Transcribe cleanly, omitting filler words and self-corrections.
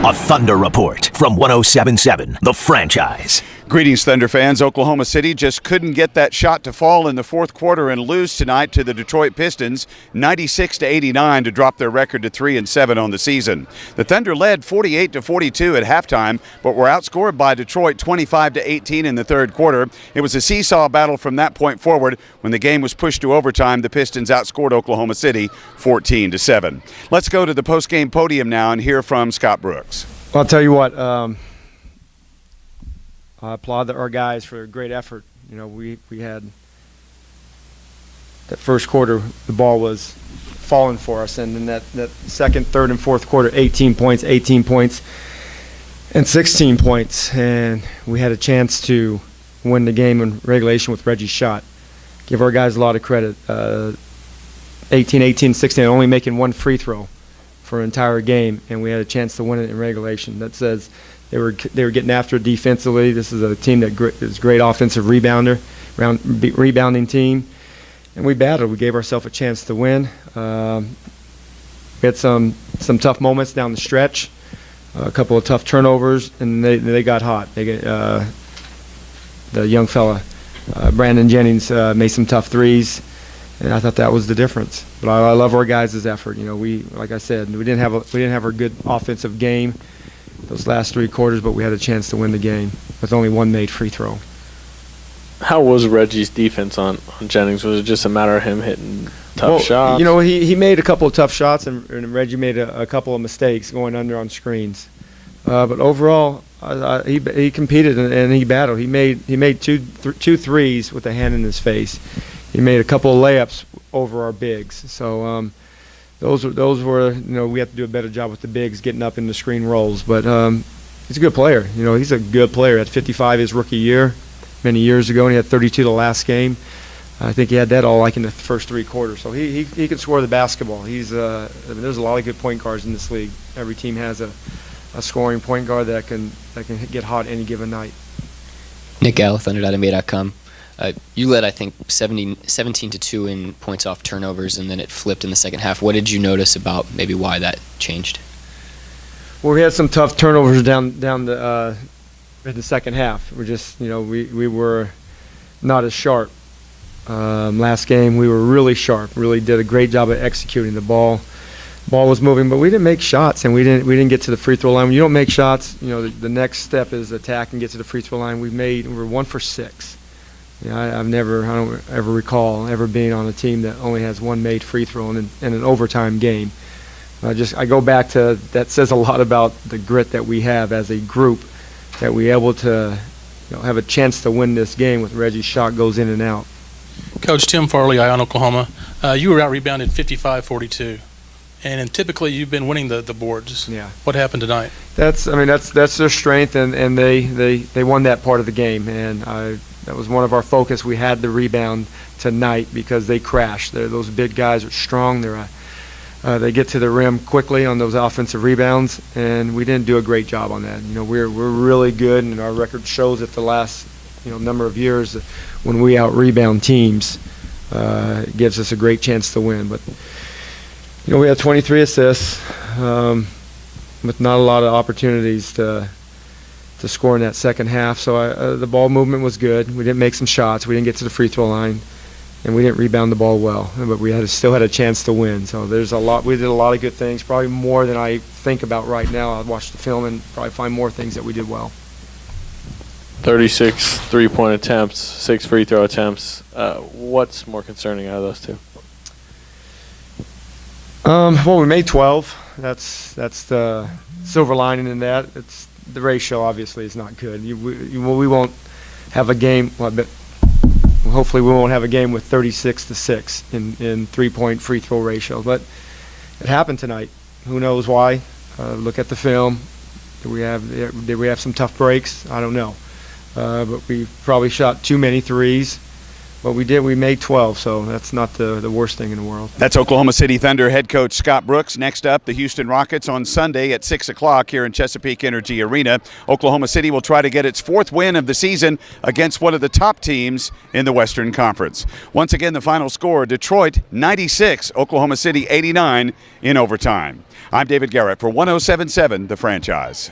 A Thunder Report from 1077 The Franchise. Greetings, Thunder fans. Oklahoma City just couldn't get that shot to fall in the fourth quarter and lose tonight to the Detroit Pistons, 96-89, to drop their record to 3-7 on the season. The Thunder led 48-42 at halftime, but were outscored by Detroit 25-18 in the third quarter. It was a seesaw battle from that point forward. When the game was pushed to overtime, the Pistons outscored Oklahoma City 14-7. Let's go to the post-game podium now and hear from Scott Brooks. Well, I'll tell you what. I applaud our guys for a great effort. You know, we had that first quarter, the ball was falling for us, and then that second, third, and fourth quarter, 18 points, and 16 points, and we had a chance to win the game in regulation with Reggie's shot. Give our guys a lot of credit. 18, 16, only making one free throw for an entire game, and we had a chance to win it in regulation. That says they were getting after it defensively. This is a team that is a great offensive rebounding team, and we battled. We gave ourselves a chance to win. We had some tough moments down the stretch, a couple of tough turnovers, and they got hot. The young fella, Brandon Jennings, made some tough threes, and I thought that was the difference. But I love our guys' effort. You know, like I said, we didn't have a good offensive game those last three quarters, but we had a chance to win the game with only one made free throw. How was Reggie's defense on Jennings? Was it just a matter of him hitting tough shots? You know, he made a couple of tough shots, and Reggie made a couple of mistakes going under on screens. But overall, he competed and he battled. He made two threes with a hand in his face. He made a couple of layups over our bigs. So those were, you know, we have to do a better job with the bigs getting up in the screen rolls. But he's a good player. You know, he's a good player. At 55 his rookie year, many years ago, and he had 32 the last game. I think he had that all like in the first three quarters. So he can score the basketball. There's a lot of good point guards in this league. Every team has a scoring point guard that can get hot any given night. Nick Gall, Thunder.nba.com. You led, I think, 17-2 in points off turnovers, and then it flipped in the second half. What did you notice about maybe why that changed? Well, we had some tough turnovers down in the second half. We're just, you know, we were not as sharp. Last game we were really sharp. Really did a great job of executing the ball. Ball was moving, but we didn't make shots, and we didn't get to the free throw line. When you don't make shots, you know, the next step is attack and get to the free throw line. We were 1 for 6. You know, I don't ever recall ever being on a team that only has one made free throw in an overtime game. I go back to that. Says a lot about the grit that we have as a group, that we able to, you know, have a chance to win this game with Reggie's shot goes in and out. Coach Tim Farley, Ion, Oklahoma. You were out rebounded 55-42, and typically you've been winning the boards. Yeah. What happened tonight? That's their strength, and they won that part of the game, and that was one of our focus. We had the rebound tonight because they crashed. Those big guys are strong. They get to the rim quickly on those offensive rebounds, and we didn't do a great job on that. You know, we're really good, and our record shows that the last, you know, number of years when we out rebound teams, it gives us a great chance to win. But you know, we had 23 assists, with not a lot of opportunities to score in that second half. So the ball movement was good. We didn't make some shots. We didn't get to the free throw line, and we didn't rebound the ball well. But we still had a chance to win. So there's a lot. We did a lot of good things, probably more than I think about right now. I'll watch the film and probably find more things that we did well. 36 three-point attempts, 6 free throw attempts. What's more concerning out of those two? Well, we made 12. That's the silver lining in that. It's the ratio obviously is not good. We won't have a game. Well, but hopefully we won't have a game with 36-6 in 3-point free throw ratio. But it happened tonight. Who knows why? Look at the film. Did we have some tough breaks? I don't know. But we probably shot too many threes. But we made 12, so that's not the worst thing in the world. That's Oklahoma City Thunder head coach Scott Brooks. Next up, the Houston Rockets on Sunday at 6 o'clock here in Chesapeake Energy Arena. Oklahoma City will try to get its 4th win of the season against one of the top teams in the Western Conference. Once again, the final score, Detroit 96, Oklahoma City 89 in overtime. I'm David Garrett for 1077 The Franchise.